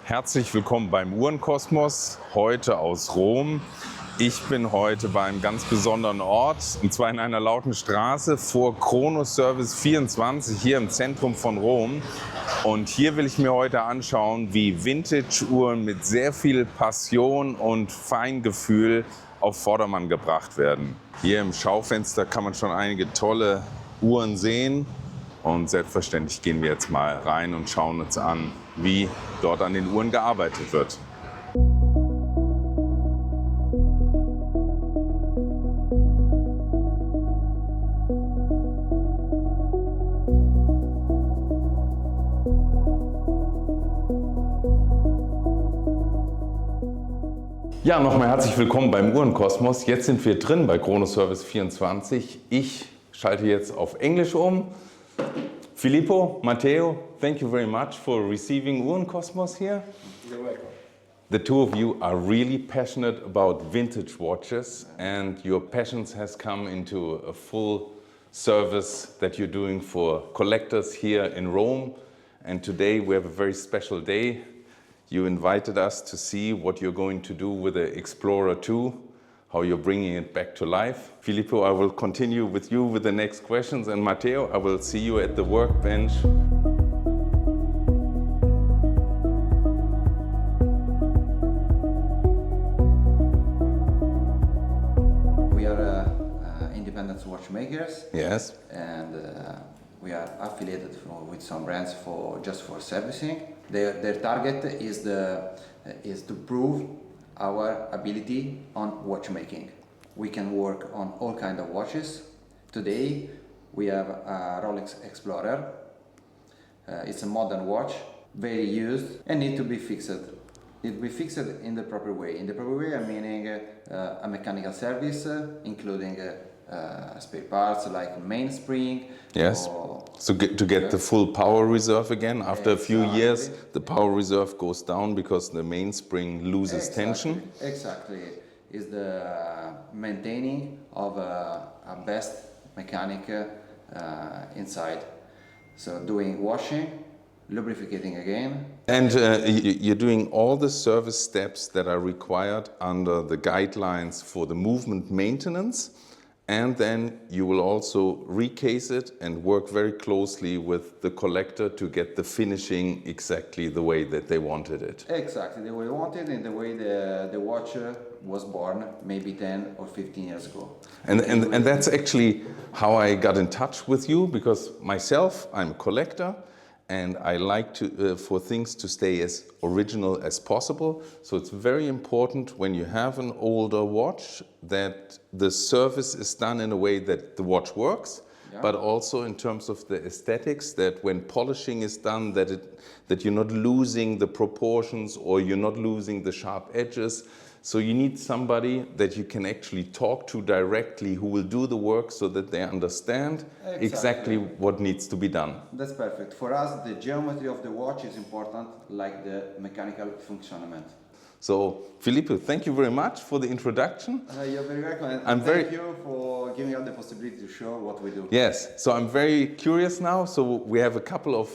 Herzlich willkommen beim Uhrenkosmos, heute aus Rom. Ich bin heute bei einem ganz besonderen Ort, und zwar in einer lauten Straße vor Chronoservice24 hier im Zentrum von Rom. Und hier will ich mir heute anschauen, wie Vintage-Uhren mit sehr viel Passion und Feingefühl auf Vordermann gebracht werden. Hier im Schaufenster kann man schon einige tolle Uhren sehen. Und selbstverständlich gehen wir jetzt mal rein und schauen uns an, wie dort an den Uhren gearbeitet wird. Ja, nochmal herzlich willkommen beim Uhrenkosmos. Jetzt sind wir drin bei Chronoservice24. Ich schalte jetzt auf Englisch um. Filippo, Matteo, thank you very much for receiving Uhrenkosmos here. You're welcome. The two of you are really passionate about vintage watches, and your passions has come into a full service that you're doing for collectors here in Rome. And today we have a very special day. You invited us to see what you're going to do with the Explorer 2, how you're bringing it back to life. Filippo, I will continue with you with the next questions, and Matteo, I will see you at the workbench. We are independent watchmakers. Yes. And we are affiliated with some brands just for servicing. Their target is to prove our ability on watchmaking. We can work on all kinds of watches. Today we have a Rolex Explorer. It's a modern watch, very used, and need to be fixed. It will be fixed in the proper way. In the proper way, I'm meaning a mechanical service, including spare parts like mainspring. Yes. So to get the full power reserve again, after a few years, the power reserve goes down because the mainspring loses tension. Exactly. Is the maintaining of a best mechanic inside. So doing washing, lubricating again. And you're doing all the service steps that are required under the guidelines for the movement maintenance. And then you will also recase it and work very closely with the collector to get the finishing exactly the way that they wanted it. Exactly, the way we wanted and the way the watch was born maybe 10 or 15 years ago. And that's actually how I got in touch with you, because myself, I'm a collector. And I like for things to stay as original as possible. So it's very important when you have an older watch that the service is done in a way that the watch works, but also in terms of the aesthetics, that when polishing is done, that you're not losing the proportions or you're not losing the sharp edges. So you need somebody that you can actually talk to directly, who will do the work so that they understand exactly what needs to be done. That's perfect. For us, the geometry of the watch is important, like the mechanical functionament. So, Filippo, thank you very much for the introduction. You're very welcome, and thank you for giving us the possibility to show what we do. Yes, so I'm very curious now. So we have a couple of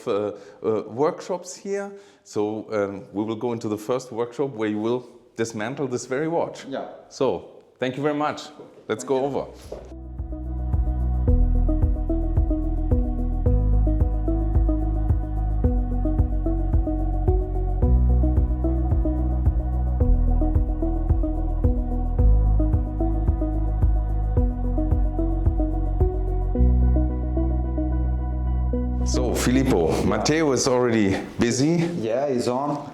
workshops here. So we will go into the first workshop where you will dismantle this very watch. Yeah. So, thank you very much. Let's go over. So, Filippo, Matteo is already busy. Yeah, he's on.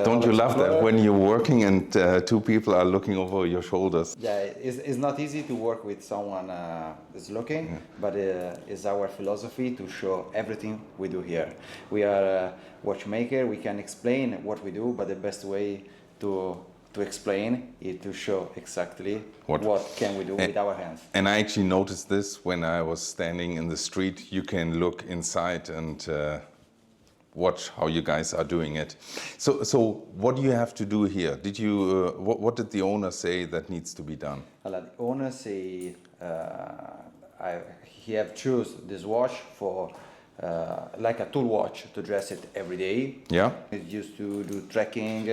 Don't you love that when you're working and two people are looking over your shoulders? Yeah, it's not easy to work with someone that's looking, but it's our philosophy to show everything we do here. We are a watchmaker, we can explain what we do, but the best way to explain is to show exactly what can we do with our hands. And I actually noticed this when I was standing in the street. You can look inside and watch how you guys are doing it. So what do you have to do here? Did you what did the owner say that needs to be done? The owner say he have choose this watch for like a tool watch to dress it every day. Yeah. It used to do trekking,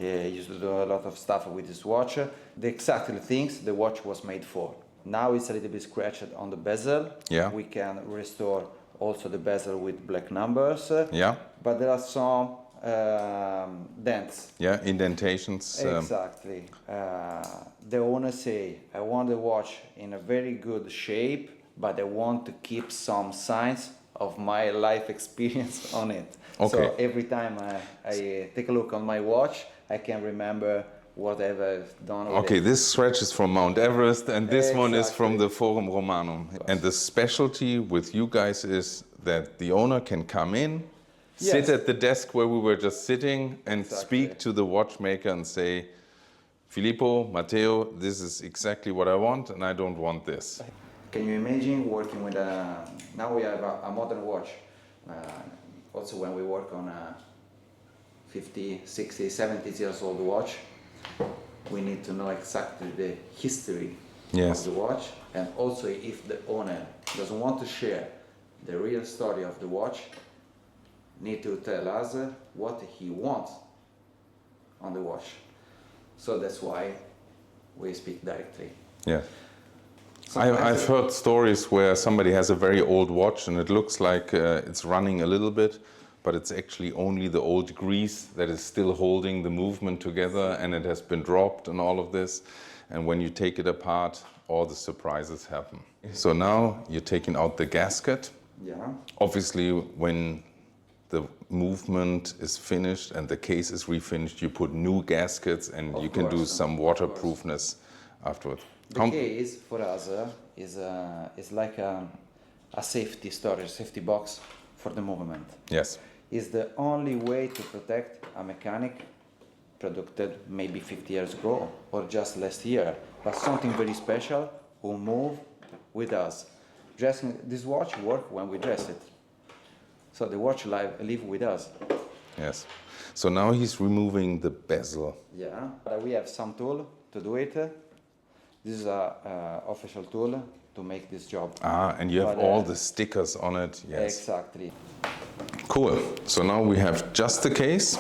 used to do a lot of stuff with this watch. The exact things the watch was made for. Now it's a little bit scratched on the bezel. Yeah. We can restore also the bezel with black numbers. Yeah. But there are some dents. Yeah, indentations. Exactly. The owner say, I want the watch in a very good shape, but I want to keep some signs of my life experience on it. Okay. So every time I take a look on my watch, I can remember whatever I've done with Okay, it. this stretch is from Mount Everest, and this one is from Exactly. the Forum Romanum. And the specialty with you guys is that the owner can come in, Yes. sit at the desk where we were just sitting, and Exactly. speak to the watchmaker and say, Filippo, Matteo, this is exactly what I want, and I don't want this. Can you imagine working with a, now we have a modern watch. Also when we work on a 50, 60, 70 years old watch, we need to know exactly the history Yes. of the watch, and also if the owner doesn't want to share the real story of the watch, need to tell us what he wants on the watch. So that's why we speak directly. Yeah. Sometimes I've heard stories where somebody has a very old watch and it looks like it's running a little bit, but it's actually only the old grease that is still holding the movement together, and it has been dropped and all of this. And when you take it apart, all the surprises happen. So now you're taking out the gasket. Yeah. Obviously, when the movement is finished and the case is refinished, you put new gaskets and you can do some waterproofness afterwards. The case for us is like a safety storage, safety box for the movement. Yes. It's the only way to protect a mechanic produced maybe 50 years ago or just last year, but something very special who move with us. Dressing this watch work when we dress it. So the watch live with us. Yes. So now he's removing the bezel. Yeah. We have some tool to do it. This is a official tool to make this job. Ah, and you have all the stickers on it. Yes. Exactly. Cool. So now we have just the case,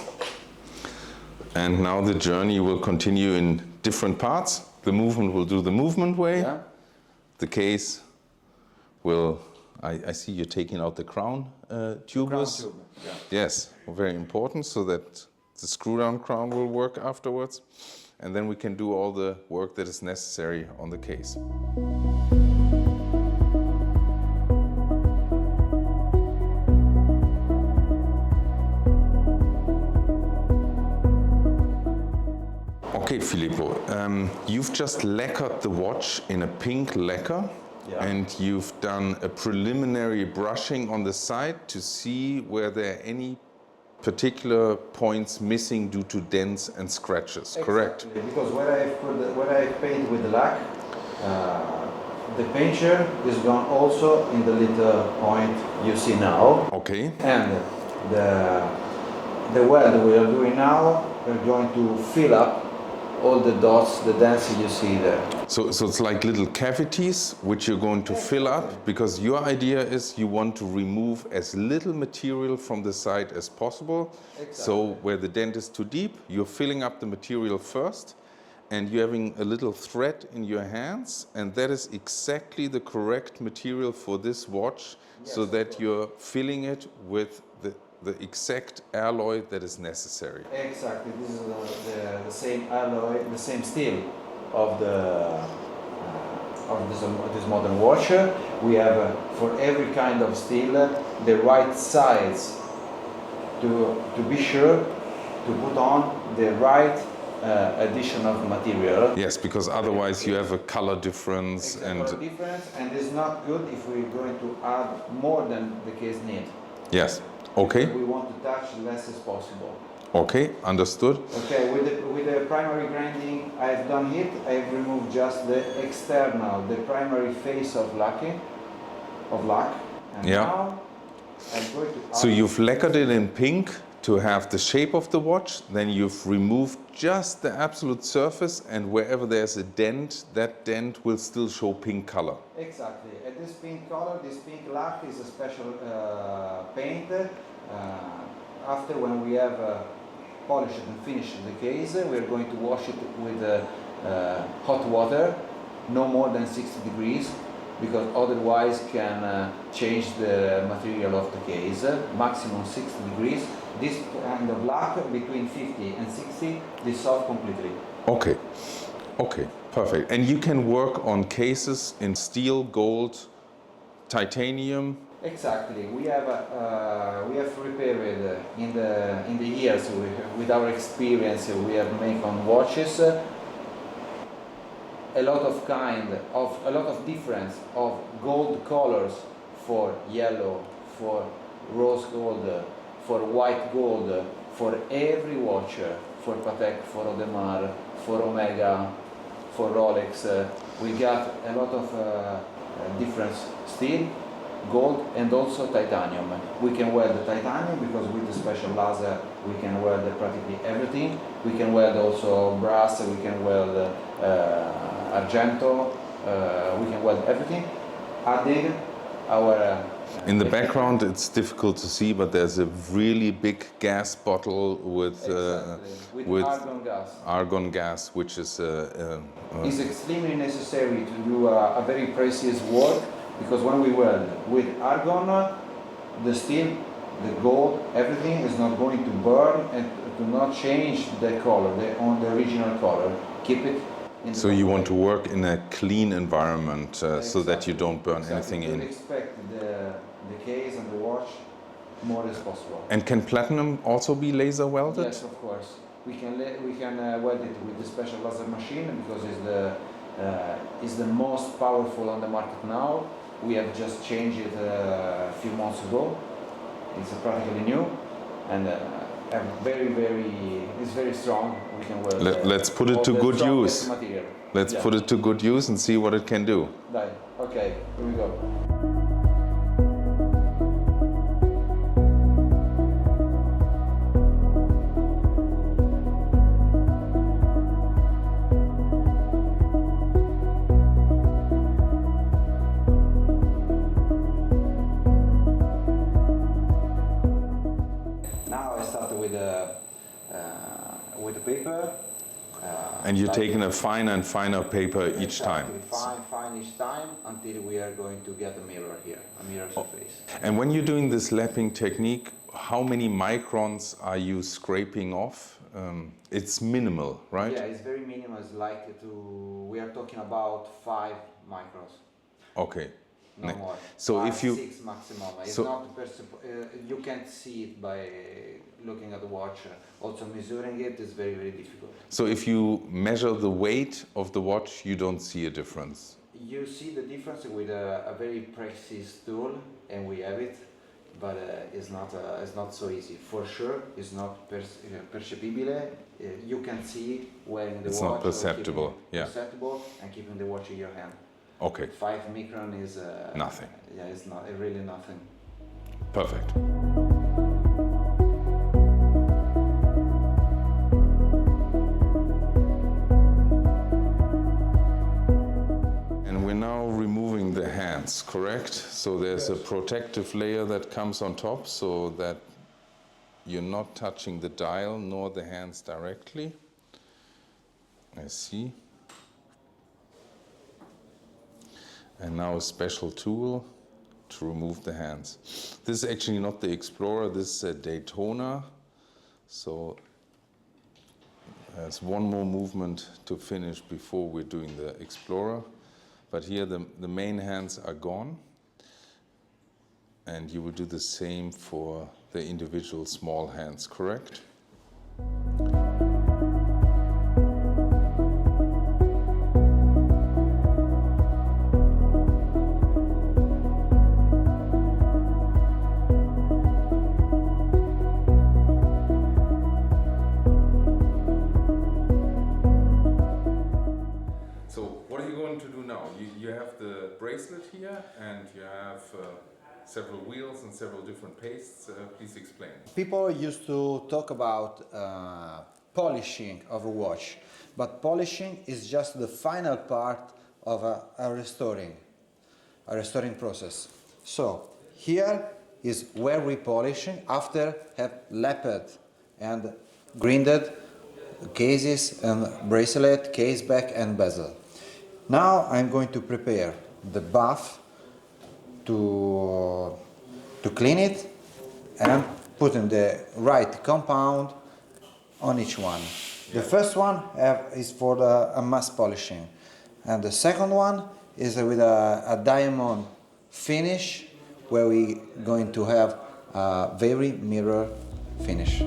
and now the journey will continue in different parts. The movement will do the movement way. Yeah. The case will, I see you're taking out the crown tubers. Crown tube. Yeah. Yes, very important, so that the screw-down crown will work afterwards. And then we can do all the work that is necessary on the case. Okay, Filippo, you've just lacquered the watch in a pink lacquer. Yeah. And you've done a preliminary brushing on the side to see where there are any particular points missing due to dents and scratches, correct? Exactly. Because where I paint with the lac, the painter is gone also in the little point you see now. Okay. And the weld we are doing now, we're going to fill up all the dots, the dents you see there. So it's like little cavities which you're going to fill up, because your idea is you want to remove as little material from the side as possible. Exactly. So where the dent is too deep, you're filling up the material first, and you're having a little thread in your hands, and that is exactly the correct material for this watch, so that you're filling it with the exact alloy that is necessary. Exactly. This is the same alloy, the same steel of this modern watch. We have for every kind of steel the right size to be sure to put on the right addition of material. Yes, because otherwise you have a color difference. Exactly. Difference, and it's not good if we're going to add more than the case need. Yes. Okay. We want to touch less as possible. Okay, understood. Okay, with the primary grinding I've done it, I've removed just the external, the primary face of lac. And Yeah. now I'm going to add. So you've lacquered it in pink to have the shape of the watch, then you've removed just the absolute surface, and wherever there's a dent, that dent will still show pink color. Exactly. And this pink color, this pink lac is a special paint. After when we have polished and finished the case, we are going to wash it with hot water, no more than 60 degrees, because otherwise can change the material of the case. Maximum 60 degrees. This kind of lac between 50 and 60 dissolve completely. Okay, okay, perfect. And you can work on cases in steel, gold, titanium. Exactly. We have prepared in the years with our experience we have made on watches a lot of difference of gold colors for yellow, for rose gold, for white gold, for every watch, for Patek, for Audemars, for Omega, for Rolex. We got a lot of different steel, gold, and also titanium. We can weld the titanium because with the special laser we can weld practically everything. We can weld also brass, we can weld argento, we can weld everything. Adding our in the background it's difficult to see, but there's a really big gas bottle with argon gas, which is is extremely necessary to do a very precise work, because when we weld with argon, the steel, the gold, everything is not going to burn and to not change the color, the original color. Keep it. So you want to work in a clean environment so that you don't burn anything in. Expect the case and the watch more as possible. And can platinum also be laser welded? Yes, of course. We can weld it with the special laser machine because it's the most powerful on the market now. We have just changed it a few months ago. It's practically new and it's very strong. We can weld. Let's put it to good use. Material. Let's put it to good use and see what it can do. Okay, here we go. With the paper. And you're taking a finer and finer paper each time. Fine each time until we are going to get a mirror here, a mirror surface. And when you're doing this lapping technique, how many microns are you scraping off? It's minimal, right? Yeah, it's very minimal. It's like we are talking about 5 microns. Okay. No more. So 5, if you 6 maximum. It's not you can't see it by looking at the watch. Also measuring it is very, very difficult. So if you measure the weight of the watch, you don't see a difference? You see the difference with a very precise tool, and we have it, but it's not so easy. For sure, it's not perceptible. You can see wearing the watch. It's not perceptible, yeah. Perceptible and keeping the watch in your hand. Okay. 5 micron is nothing. Yeah, it's not really nothing. Perfect. And we're now removing the hands, correct? So there's a protective layer that comes on top so that you're not touching the dial nor the hands directly. I see. And now a special tool to remove the hands. This is actually not the Explorer, this is a Daytona. So there's one more movement to finish before we're doing the Explorer. But here the main hands are gone. And you will do the same for the individual small hands, correct? You have the bracelet here, and you have several wheels and several different pastes. Please explain. People used to talk about polishing of a watch, but polishing is just the final part of a restoring process. So here is where we polishing after have lapped and grinded cases and bracelet, case back and bezel. Now I'm going to prepare the bath to clean it and put in the right compound on each one. The first one is for a mass polishing, and the second one is with a diamond finish where we going to have a very mirror finish.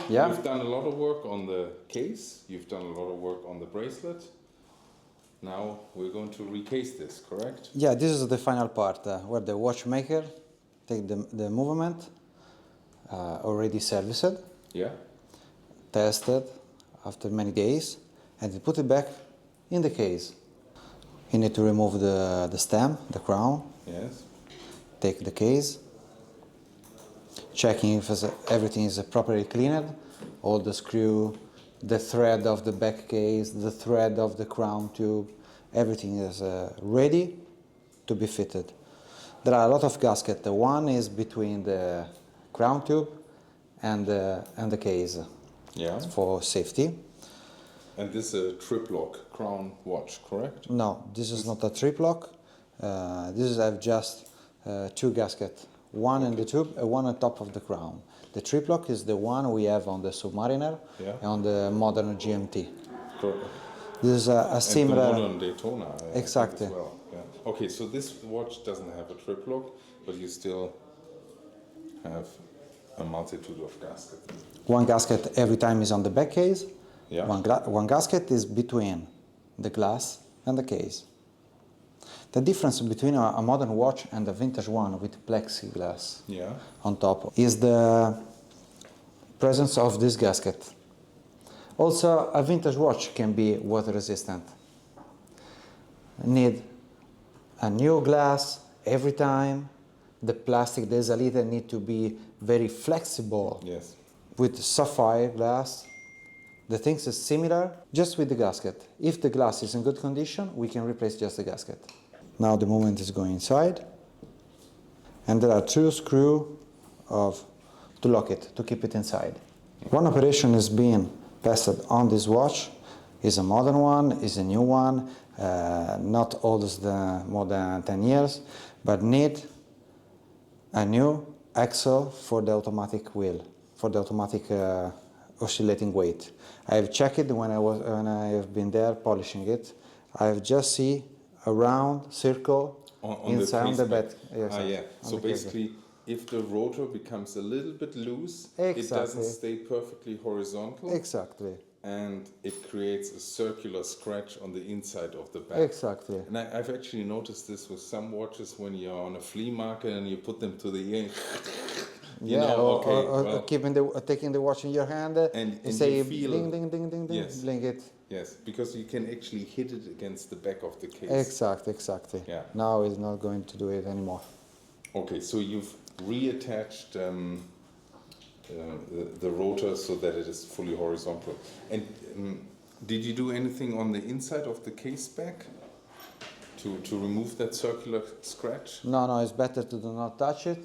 Yeah. You've done a lot of work on the case, you've done a lot of work on the bracelet. Now we're going to recase this, correct? Yeah, this is the final part where the watchmaker take the movement, already serviced, yeah, tested after many days, and they put it back in the case. You need to remove the stem, the crown. Yes. Take the case, checking if everything is properly cleaned, all the screw, the thread of the back case, the thread of the crown tube, everything is ready to be fitted. There are a lot of gaskets. The one is between the crown tube and the case, yeah, for safety. And this is a triplock crown watch, correct? No, this is not a triplock. This is I've just two gaskets. One in the tube and one on top of the crown. The triplock is the one we have on the Submariner, yeah, and on the modern GMT. Correct. This is a similar... And the modern Daytona. Exactly. As well. Yeah. Okay, so this watch doesn't have a triplock, but you still have a multitude of gaskets. One gasket every time is on the back case. Yeah. One gasket is between the glass and the case. The difference between a modern watch and a vintage one with plexiglass, yeah, on top is the presence of this gasket. Also, a vintage watch can be water resistant. Need a new glass every time. The plastic, the Lädierte need to be very flexible. Yes. With sapphire glass, the things is similar, just with the gasket. If the glass is in good condition, we can replace just the gasket. Now the movement is going inside, and there are two screws to lock it, to keep it inside. One operation is being passed on this watch. Is a modern one, is a new one, not old as more than 10 years, but need a new axle for the automatic wheel, for the automatic oscillating weight. I have checked it when I have been there polishing it. I have just see a round circle on inside the bed. Yes, yeah. So basically, if the rotor becomes a little bit loose, exactly, it doesn't stay perfectly horizontal. Exactly. And it creates a circular scratch on the inside of the back. Exactly. And I've actually noticed this with some watches when you're on a flea market and you put them to the ear. Or taking the watch in your hand and you say you feel, ding, ding, ding, ding, ding, yes, blink it. Yes, because you can actually hit it against the back of the case. Exactly. Yeah. Now it's not going to do it anymore. Okay, so you've reattached the rotor so that it is fully horizontal. And did you do anything on the inside of the case back to remove that circular scratch? No, it's better to do not touch it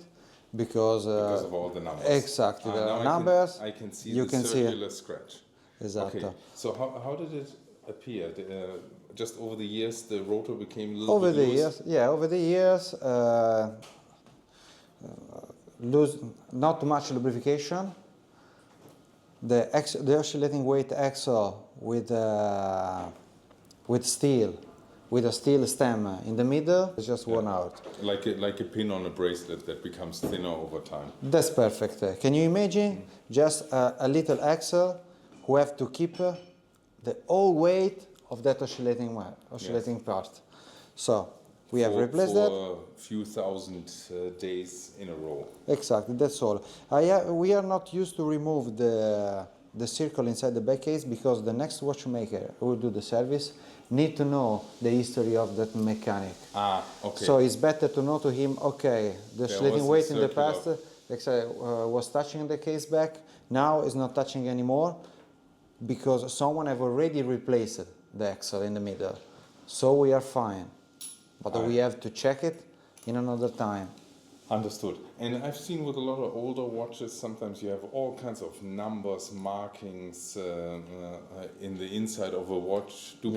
because of all the numbers. Exactly, the numbers. I can see the circular scratch. Exactly. Okay. So how did it appear? Just over the years, the rotor became a little bit loose? Over the years, lose not much lubrication. The oscillating weight axle with steel, with a steel stem in the middle, is just worn out. Like a pin on a bracelet that becomes thinner over time. That's perfect. Can you imagine just a little axle who have to keep the whole weight of that oscillating part. So we have replaced that. For a few thousand days in a row. Exactly, that's all. We are not used to remove the circle inside the back case because the next watchmaker who will do the service need to know the history of that mechanic. Ah, okay. So it's better to know to him, okay, the oscillating weight in the past was touching the case back, now it's not touching anymore because someone have already replaced the axle in the middle. So we are fine, but we have to check it in another time. Understood. And I've seen with a lot of older watches, sometimes you have all kinds of numbers, markings in the inside of a watch. Do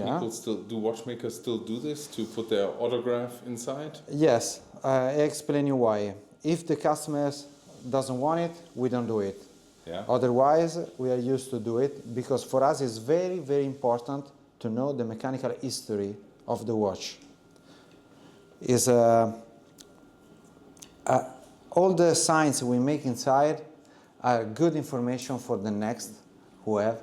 watchmakers still do this to put their autograph inside? Yes, I explain you why. If the customer doesn't want it, we don't do it. Yeah. Otherwise, we are used to do it because for us it's very, very important to know the mechanical history of the watch. All the signs we make inside are good information for the next who have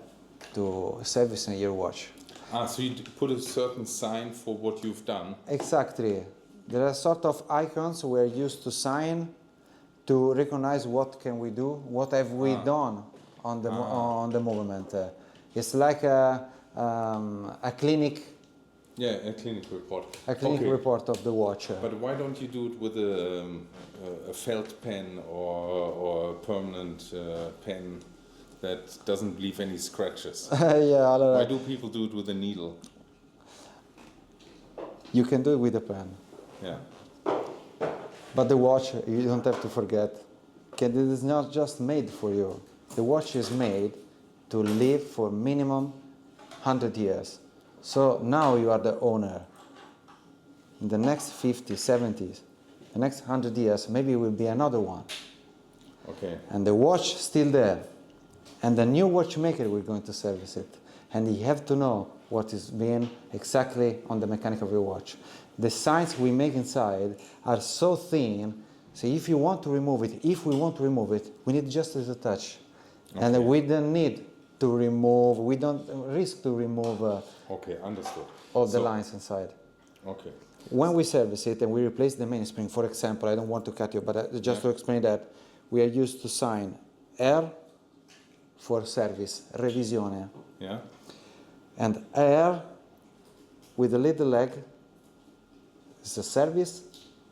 to service your watch. Ah, so you put a certain sign for what you've done? Exactly. There are sort of icons we are used to sign to recognize what can we do, what have we done on the movement. It's like a clinic. Yeah, a clinic report. A clinic report of the watch. But why don't you do it with a felt pen or a permanent pen that doesn't leave any scratches? Yeah, why do people do it with a needle? You can do it with a pen. Yeah. But the watch, you don't have to forget, it is not just made for you. The watch is made to live for minimum 100 years. So now you are the owner. In the next 50, 70, the next 100 years, maybe it will be another one. Okay. And the watch still there. And the new watchmaker will going to service it. And you have to know what is being exactly on the mechanic of your watch. The signs we make inside are so thin, so if you want to remove it, we need just a touch. Okay. And we don't need to remove, we don't risk to remove okay, understood. All the lines inside. Okay. When we service it and we replace the mainspring, for example, I don't want to cut you, but just to explain that, we are used to sign R for service, revisione. Yeah. And R with a little leg is a service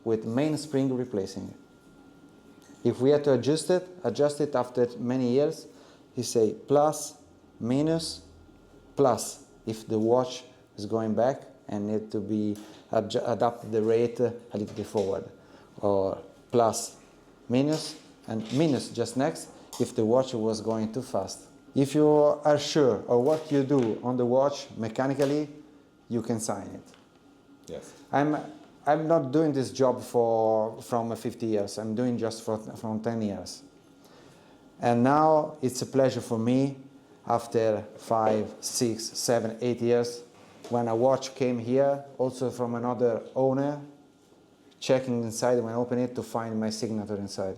with mainspring replacing. If we had to adjust it after many years, you say plus, minus, plus if the watch is going back and need to be adapt the rate a little bit forward, or plus, minus, and minus just next if the watch was going too fast. If you are sure of what you do on the watch mechanically, you can sign it. Yes. I'm not doing this job from 50 years. I'm doing just from 10 years. And now it's a pleasure for me, after 5, 6, 7, 8 years, when a watch came here, also from another owner, checking inside when I open it to find my signature inside.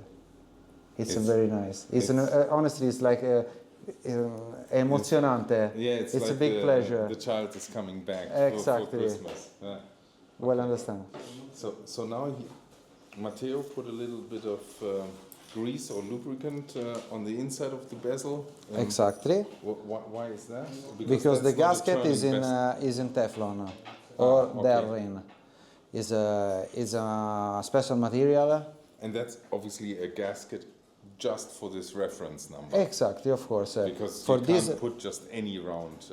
It's very nice. Honestly, it's like emozionante. Yeah, it's like a big pleasure. The child is coming back exactly. for Christmas. Yeah. Well understand. So now Matteo put a little bit of grease or lubricant on the inside of the bezel. Exactly. Why is that? Because the gasket is in Teflon or Derrin. Is a special material. And that's obviously a gasket just for this reference number. Exactly, of course. Because for you can't put just any round.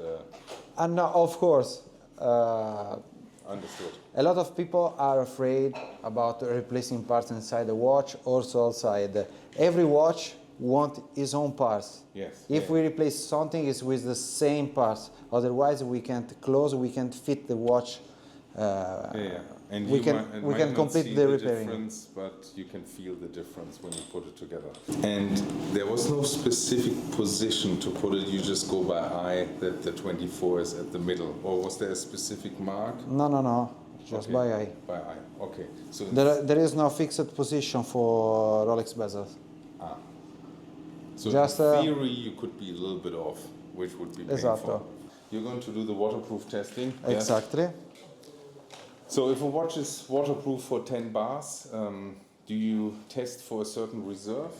And no, of course. Understood. A lot of people are afraid about replacing parts inside the watch, also outside. Every watch wants its own parts. Yes. If we replace something, it's with the same parts. Otherwise, we can't close, we can't fit the watch. And we can complete the repairing. Difference, but you can feel the difference when you put it together. And there was no specific position to put it. You just go by eye that the 24 is at the middle, or was there a specific mark? No. Just by eye. By eye. Okay. So there is no fixed position for Rolex bezels. So just in theory, you could be a little bit off, which would be painful. Esatto. you're going to do the waterproof testing. Yes? Exactly. So if a watch is waterproof for 10 bars, do you test for a certain reserve?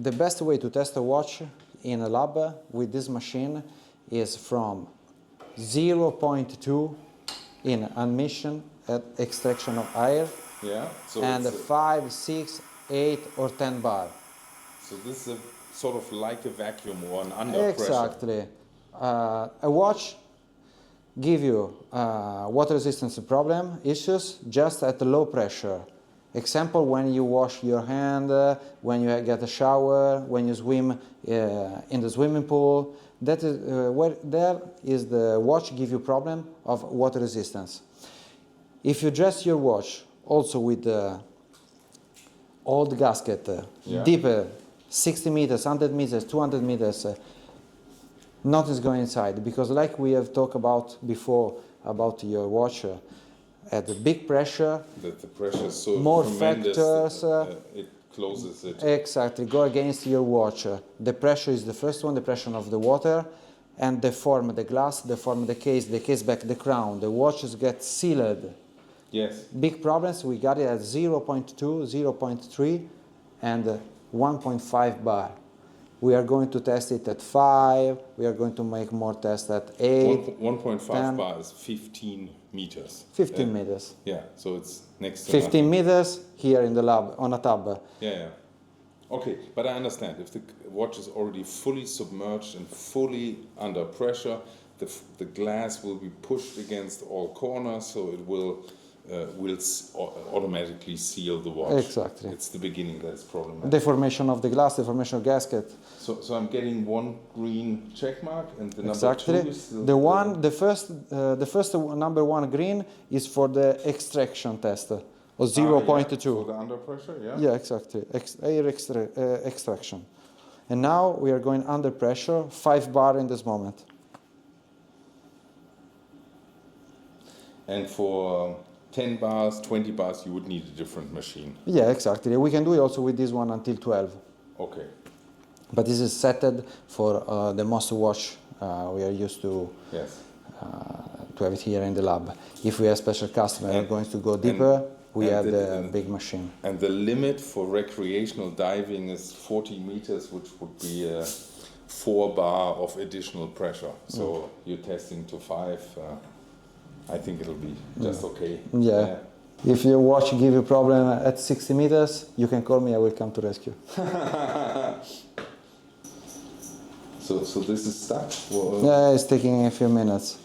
The best way to test a watch in a lab with this machine is from 0.2 in admission at extraction of air, Yeah. So and it's 5, 6, 8 or 10 bar. so this is a sort of like a vacuum or an under pressure. Exactly. A watch give you water resistance problem issues just at low pressure. Example, when you wash your hand, when you get a shower, when you swim in the swimming pool, that is where there is the watch give you problem of water resistance. If you dress your watch also with the old gasket, deeper, 60 meters, 100 meters, 200 meters, nothing's going inside, because like we have talked about before about your watch, at the big pressure, That the pressure is so more tremendous factors, that it closes it. exactly, go against your watch. The pressure is the first one, the pressure of the water, and deform the glass, deform the case back, the crown. The watches get sealed. Yes. Big problems, we got it at 0.2, 0.3, and 1.5 bar. We are going to test it at 5, we are going to make more tests at 8. 1.5 10. bar is 15 meters. 15 meters. Yeah, so it's next to 15 nothing. meters here in the lab, on a tub. Yeah. Okay, but I understand. If the watch is already fully submerged and fully under pressure, the glass will be pushed against all corners, so it will automatically seal the watch. Exactly. It's the beginning that's problematic. Deformation of the glass, deformation of gasket. So I'm getting one green check mark, and the Exactly. number 2 is still The first number 1 green is for the extraction test, or 0.2. For the under pressure, yeah? Yeah, exactly. Air extraction. And now we are going under pressure, 5 bar in this moment. And for 10 bars, 20 bars, you would need a different machine. Yeah, exactly. We can do it also with this one until 12. Okay. But this is setted for the most watch we are used to. Yes. To have it here in the lab. If we have special customer are going to go deeper, we have the big machine. And the limit for recreational diving is 40 meters, which would be a 4 bar of additional pressure. So you're testing to 5. I think it'll be just okay. Yeah. If your watch give you problem at 60 meters, you can call me, I will come to rescue. So this is stuck? Yeah, it's taking a few minutes.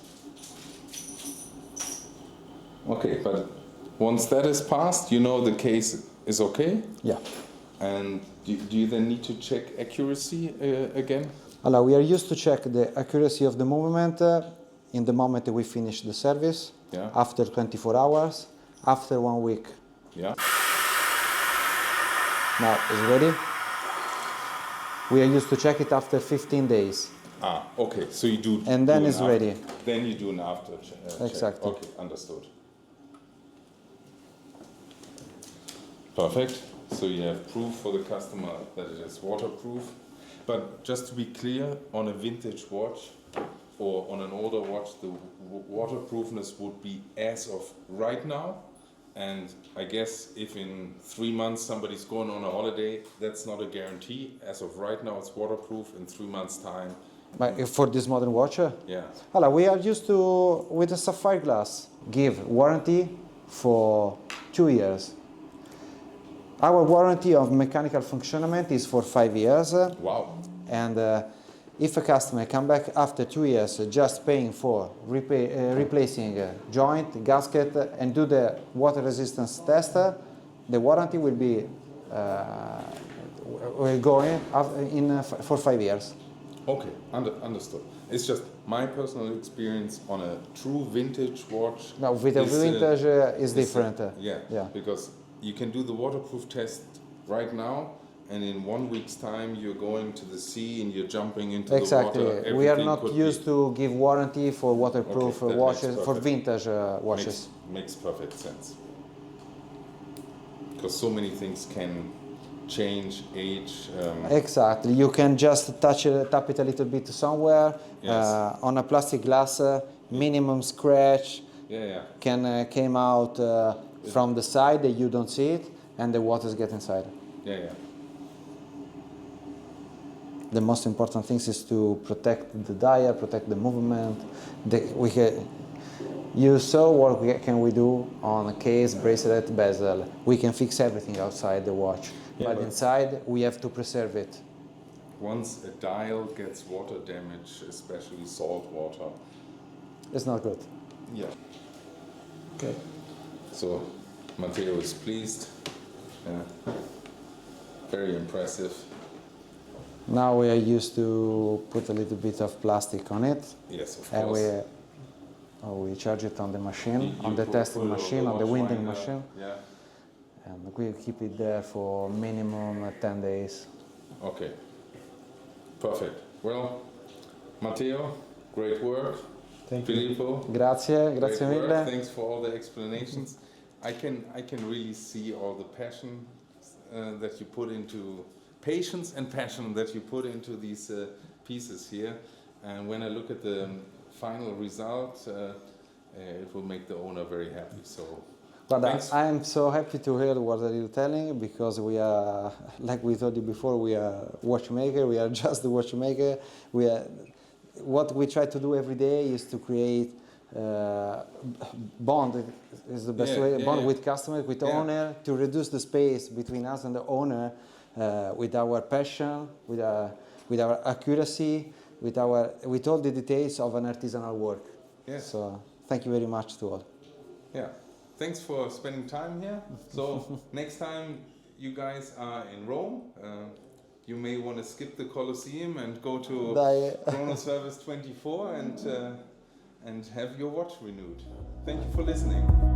Okay, but once that is passed, you know the case is okay? Yeah. And do you then need to check accuracy again? Alors, we are used to check the accuracy of the movement in the moment that we finish the service, after 24 hours, after 1 week. Yeah. Now, is it ready? We are used to check it after 15 days. Ah, okay, so you do... And then it's ready. Then you do an after check. Exactly. Okay, understood. Perfect. So you have proof for the customer that it is waterproof. But just to be clear, on a vintage watch or on an older watch, the waterproofness would be as of right now. And I guess if in 3 months somebody's going on a holiday, that's not a guarantee. As of right now, it's waterproof. In 3 months' time. But for this modern watch? Yeah. Alors, we are used to, with a sapphire glass, give warranty for 2 years. Our warranty of mechanical functionament is for 5 years. Wow. And if a customer come back after 2 years just paying for replacing a joint, gasket, and do the water resistance test, the warranty will be will go in for 5 years. Okay, understood. It's just my personal experience on a true vintage watch. No, with a vintage is different. Yeah, because you can do the waterproof test right now, and in 1 week's time you're going to the sea and you're jumping into the water. Exactly. We are not used to give warranty for waterproof watches, for vintage watches. Makes perfect sense. Because so many things can change, age. Exactly. You can just tap it a little bit somewhere. Yes. On a plastic glass, minimum scratch Yeah. came out from the side that you don't see it, and the waters get inside. Yeah. The most important thing is to protect the dial, protect the movement. You saw what can we do on a case, bracelet, bezel. We can fix everything outside the watch, Yeah, but inside we have to preserve it. Once a dial gets water damage, especially salt water. It's not good. Yeah. Okay. So Matteo is pleased. Yeah. Very impressive. Now we are used to put a little bit of plastic on it. Yes, of And course. we charge it on the machine, You on the testing put machine, on the winding watchfinder. machine. Yeah. And we keep it there for minimum 10 days. Okay. Perfect. Well, Matteo, great work. Thank you. Filippo, Grazie great work. mille. Thanks for all the explanations. I can really see all the passion that you put into patience and passion that you put into these pieces here. And when I look at the final result, it will make the owner very happy. So, But thanks. I'm so happy to hear what you're telling, because we are, like we told you before, we are watchmaker. We are just the watchmaker. What we try to do every day is to create bond. Is the best way. Bond with customers, with owner, to reduce the space between us and the owner, with our passion, with our accuracy, with all the details of an artisanal work. Yes. So thank you very much to all. Yeah. Thanks for spending time here. So next time you guys are in Rome, you may want to skip the Colosseum and go to Chronoservice24 and have your watch renewed. Thank you for listening.